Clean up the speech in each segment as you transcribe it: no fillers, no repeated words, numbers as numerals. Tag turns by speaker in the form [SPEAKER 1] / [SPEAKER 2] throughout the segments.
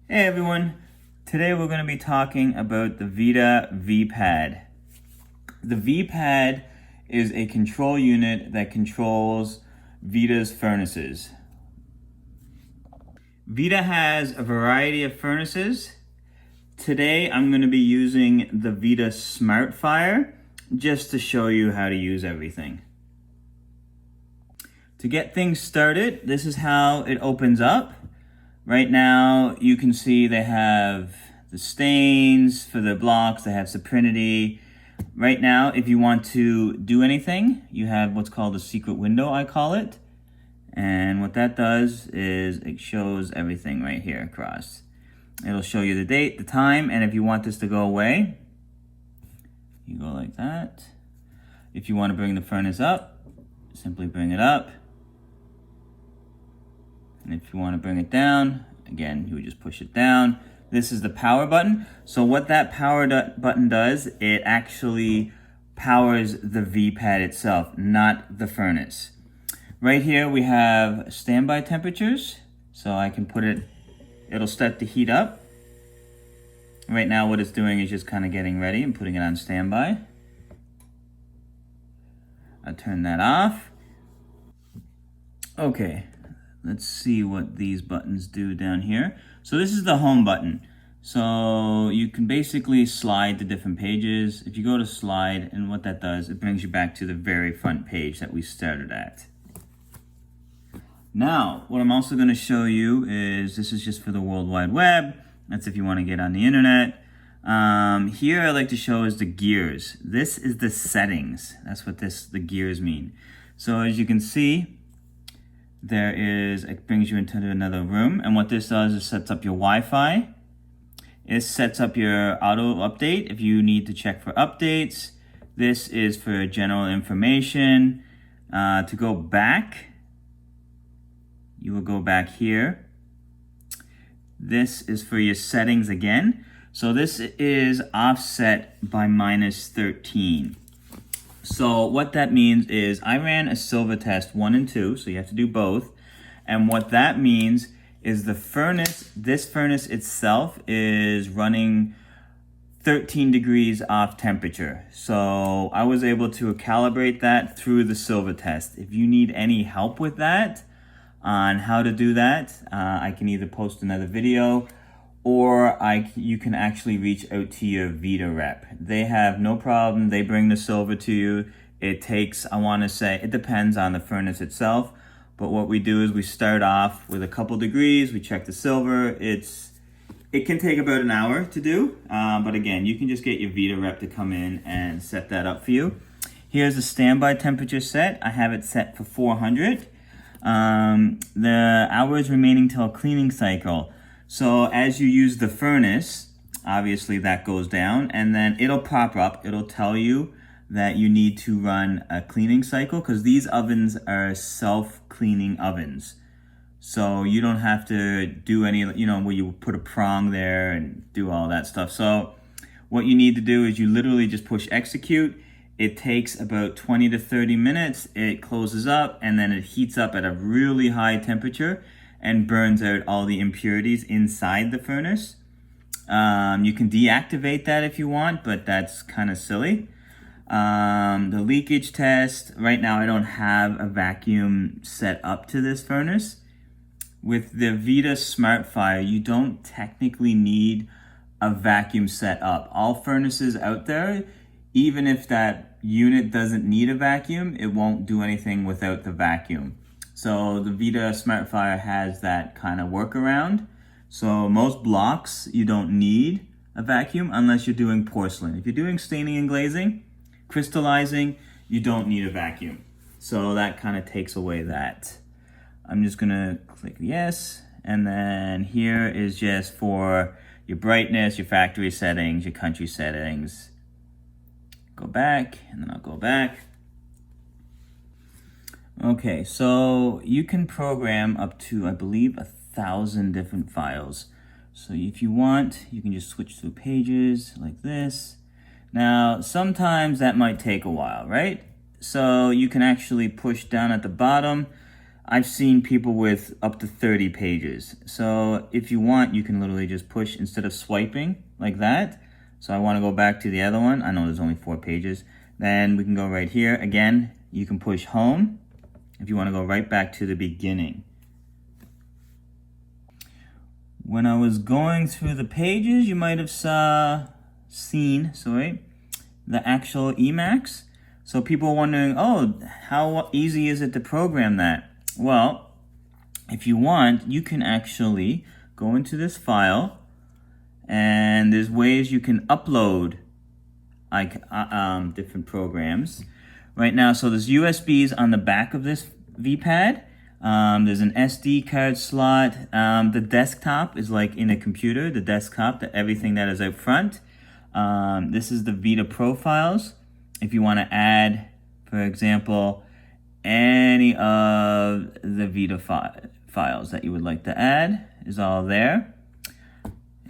[SPEAKER 1] Hey everyone, today we're going to be talking about the VITA Vpad. The Vpad is a control unit that controls VITA's furnaces. VITA has a variety of furnaces. Today I'm going to be using the VITA SmartFire just to show you how to use everything. To get things started, this is how it opens up. Right now, you can see they have the stains for the blocks, they have Saprinity. Right now, if you want to do anything, you have what's called a secret window, I call it. And what that does is it shows everything right here across. It'll show you the date, the time, and if you want this to go away, you go like that. If you want to bring the furnace up, simply bring it up. And if you want to bring it down, again, you would just push it down. This is the power button. So what that power button does, it actually powers the Vpad itself, not the furnace. Right here we have standby temperatures. So I can put it, it'll start to heat up. Right now what it's doing is just kind of getting ready and putting it on standby. I'll turn that off. Okay. Let's see what these buttons do down here. So this is the home button. So you can basically slide to different pages. If you go to slide, and what that does, it brings you back to the very front page that we started at. Now, what I'm also going to show you is, this is just for the World Wide Web. That's if you want to get on the internet. Here I like to show is the gears. This is the settings. That's what the gears mean. So as you can see, it brings you into another room, and what this does is sets up your Wi-Fi. It sets up your auto update if you need to check for updates. This is for general information. To go back, you will go back here. This is for your settings again. So this is offset by -13. So what that means is I ran a silver test 1 and 2, so you have to do both. And what that means is the furnace, this furnace itself is running 13 degrees off temperature. So I was able to calibrate that through the silver test. If you need any help with that, on how to do that, I can either post another video or you can actually reach out to your VITA rep. They have no problem. They bring the silver to you. It takes, I want to say, it depends on the furnace itself. But what we do is we start off with a couple degrees. We check the silver. It can take about an hour to do. But again, you can just get your VITA rep to come in and set that up for you. Here's a standby temperature set. I have it set for 400. The hours remaining till cleaning cycle. So as you use the furnace, obviously that goes down, and then it'll pop up. It'll tell you that you need to run a cleaning cycle, because these ovens are self-cleaning ovens. So you don't have to do any, where you put a prong there and do all that stuff. So what you need to do is you literally just push execute. It takes about 20 to 30 minutes. It closes up, and then it heats up at a really high temperature and burns out all the impurities inside the furnace. You can deactivate that if you want, but that's kind of silly. The leakage test, right now I don't have a vacuum set up to this furnace. With the VITA SmartFire, you don't technically need a vacuum set up. All furnaces out there, even if that unit doesn't need a vacuum, it won't do anything without the vacuum. So the VITA SmartFire has that kind of workaround. So most blocks, you don't need a vacuum unless you're doing porcelain. If you're doing staining and glazing, crystallizing, you don't need a vacuum. So that kind of takes away that. I'm just gonna click yes. And then here is just for your brightness, your factory settings, your country settings. Go back, and then I'll go back. Okay, so you can program up to, I believe, 1,000 different files. So if you want, you can just switch through pages like this. Now, sometimes that might take a while, right? So you can actually push down at the bottom. I've seen people with up to 30 pages. So if you want, you can literally just push instead of swiping like that. So I want to go back to the other one. I know there's only 4 pages. Then we can go right here. Again, you can push home if you want to go right back to the beginning. When I was going through the pages, you might have seen the actual emacs. So people are wondering, oh, how easy is it to program that? Well, if you want, you can actually go into this file, and there's ways you can upload different programs. Right now, so there's USBs on the back of this VPad. There's an SD card slot. The desktop is like in a computer, the desktop, everything that is out front. This is the VITA profiles. If you want to add, for example, any of the VITA files that you would like to add is all there.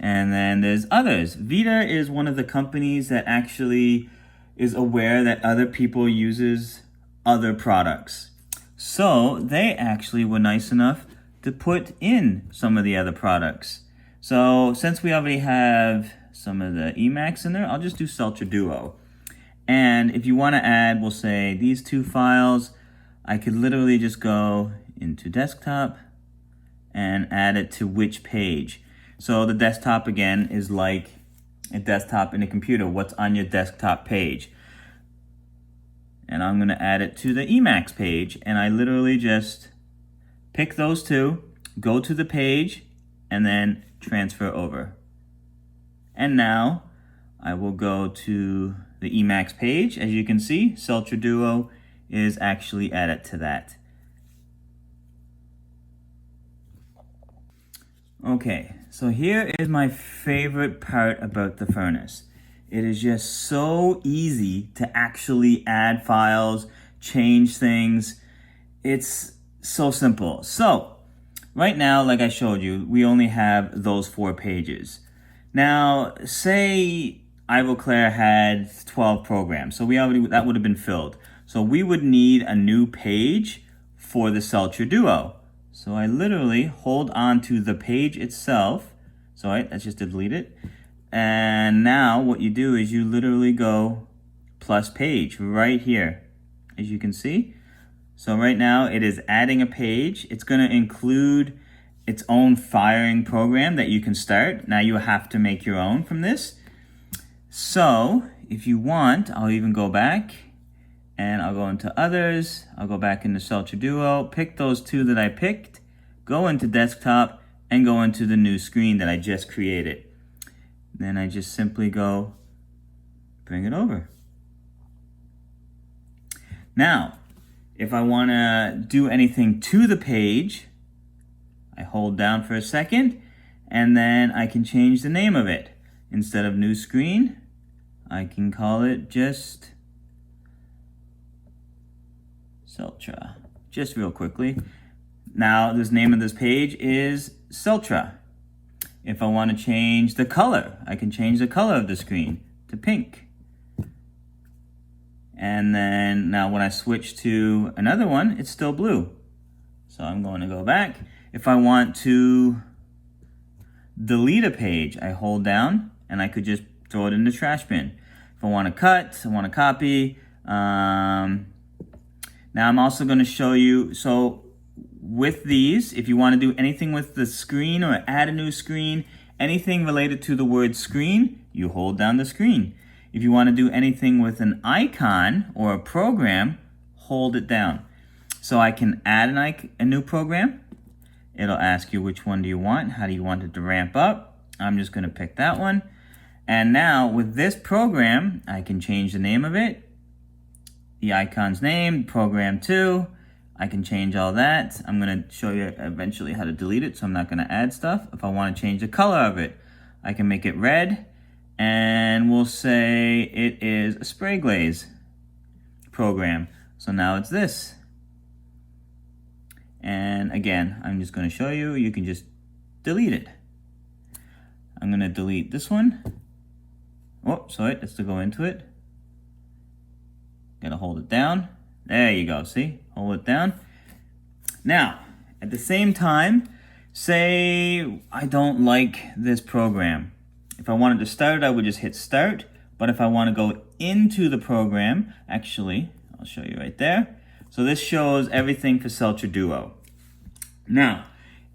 [SPEAKER 1] And then there's others. VITA is one of the companies that actually is aware that other people uses other products. So they actually were nice enough to put in some of the other products. So since we already have some of the emacs in there, I'll just do Celtra Duo. And if you want to add, we'll say these 2 files, I could literally just go into desktop and add it to which page. So the desktop again is like a desktop in a computer. What's on your desktop page? And I'm going to add it to the emacs page, and I literally just pick those 2, go to the page, and then transfer over. And now I will go to the emacs page. As you can see, Celtra Duo is actually added to that. Okay, so here is my favorite part about the furnace. It is just so easy to actually add files, change things. It's so simple. So right now, like I showed you, we only have those 4 pages. Now, say Ivoclair had 12 programs, so that would have been filled. So we would need a new page for the Celtra Duo. So I literally hold on to the page itself. So let's just delete it. And now what you do is you literally go plus page right here, as you can see. So right now it is adding a page. It's going to include its own firing program that you can start. Now you have to make your own from this. So if you want, I'll even go back and I'll go into others. I'll go back into Celtra Duo, pick those 2 that I picked, go into desktop, and go into the new screen that I just created. Then I just simply go bring it over. Now, if I want to do anything to the page, I hold down for a second, and then I can change the name of it. Instead of new screen, I can call it just Celtra. Just real quickly. Now, this name of this page is Celtra. If I want to change the color, I can change the color of the screen to pink. And then now when I switch to another one, it's still blue. So I'm going to go back. If I want to delete a page, I hold down and I could just throw it in the trash bin. If I want to cut, I want to copy. Now I'm also going to show you, so with these, if you want to do anything with the screen or add a new screen, anything related to the word screen, you hold down the screen. If you want to do anything with an icon or a program, hold it down. So I can add a new program. It'll ask you which one do you want, how do you want it to ramp up. I'm just going to pick that one. And now with this program, I can change the name of it, the icon's name, program 2. I can change all that. I'm going to show you eventually how to delete it, so I'm not going to add stuff. If I want to change the color of it, I can make it red, and we'll say it is a spray glaze program. So now it's this. And again, I'm just going to show you, you can just delete it. I'm going to delete this one. Oh, sorry, let's go into it. Got to hold it down. There you go, see? Hold it down. Now, at the same time, say I don't like this program. If I wanted to start it, I would just hit start. But if I want to go into the program, actually, I'll show you right there. So this shows everything for Celtra Duo. Now,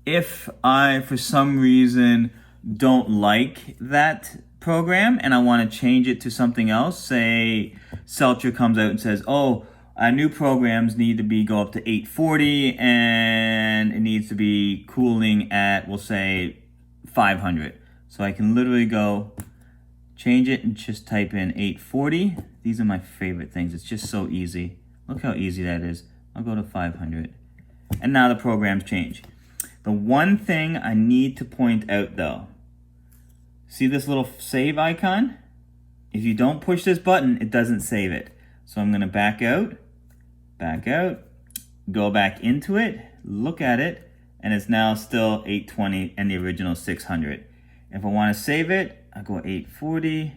[SPEAKER 1] if I, for some reason, don't like that program and I want to change it to something else, say Celtra comes out and says, oh, new programs need to go up to 840 and it needs to be cooling at, we'll say, 500. So I can literally go change it and just type in 840. These are my favorite things. It's just so easy. Look how easy that is. I'll go to 500. And now the program's changed. The one thing I need to point out though, see this little save icon? If you don't push this button, it doesn't save it. So I'm gonna back out, go back into it, look at it, and it's now still 820 and the original 600. If I wanna save it, I go 840,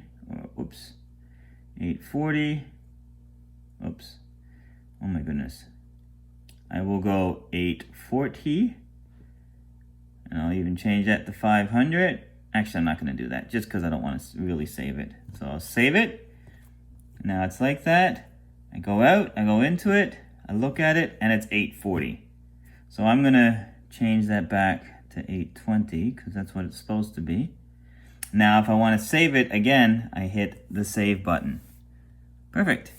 [SPEAKER 1] oops, 840, oops, oh my goodness. I will go 840, and I'll even change that to 500. Actually, I'm not gonna do that just because I don't want to really save it. So I'll save it. Now it's like that. I go out, I go into it, I look at it, and it's 840. So I'm gonna change that back to 820 because that's what it's supposed to be. Now if I want to save it again, I hit the save button. Perfect.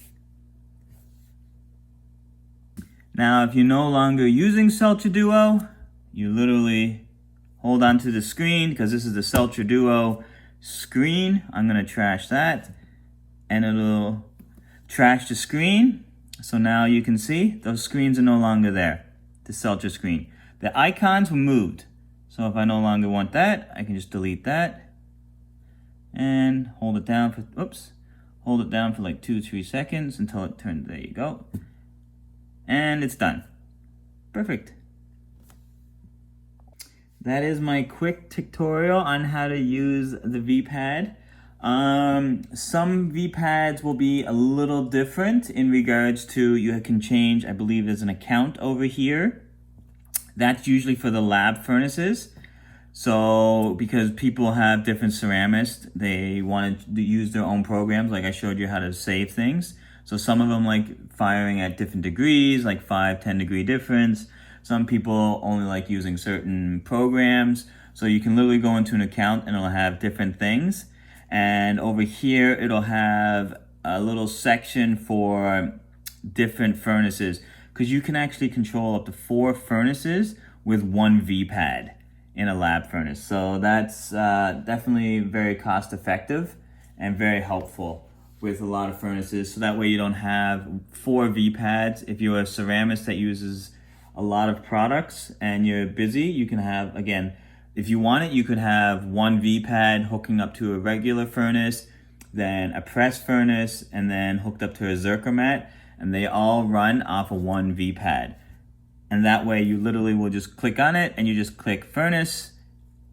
[SPEAKER 1] Now if you're no longer using Celtra Duo, you literally hold on to the screen because this is the Celtra Duo screen. I'm gonna trash that and it'll trash the screen. So now you can see those screens are no longer there, the Celtra screen. The icons were moved. So if I no longer want that, I can just delete that and hold it down for, hold it down for like 2-3 seconds until it turns, there you go. And it's done. Perfect. That is my quick tutorial on how to use the VPad. Some VPads will be a little different in regards to you can change, I believe there's an account over here. That's usually for the lab furnaces. So because people have different ceramists, they want to use their own programs, like I showed you how to save things. So some of them like firing at different degrees, like 5-10 degree difference. Some people only like using certain programs. So you can literally go into an account and it'll have different things. And over here, it'll have a little section for different furnaces, because you can actually control up to 4 furnaces with 1 VPad in a lab furnace. So that's definitely very cost effective and very helpful with a lot of furnaces. So that way you don't have 4 VPads. If you're a ceramist that uses a lot of products and you're busy, you can have, again, if you want it, you could have 1 VPad hooking up to a regular furnace, then a press furnace, and then hooked up to a Zircomat, and they all run off of 1 VPad. And that way you literally will just click on it and you just click furnace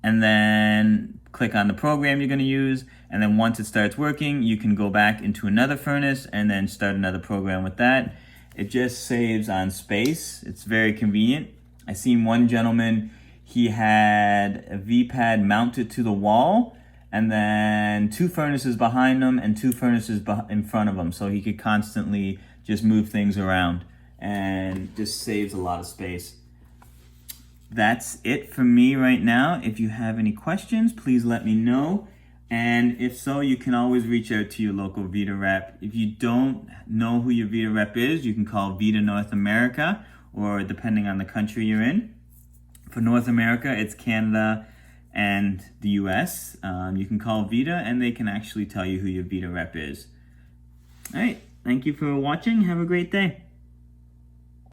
[SPEAKER 1] and then click on the program you're gonna use. And then once it starts working, you can go back into another furnace and then start another program with that. It just saves on space. It's very convenient. I seen one gentleman, he had a VPad mounted to the wall and then 2 furnaces behind him and 2 furnaces in front of him. So he could constantly just move things around and just saves a lot of space. That's it for me right now. If you have any questions, please let me know. And if so, you can always reach out to your local VITA rep. If you don't know who your VITA rep is, you can call VITA North America, or depending on the country you're in. For North America, it's Canada and the US. You can call VITA and they can actually tell you who your VITA rep is. All right, thank you for watching. Have a great day.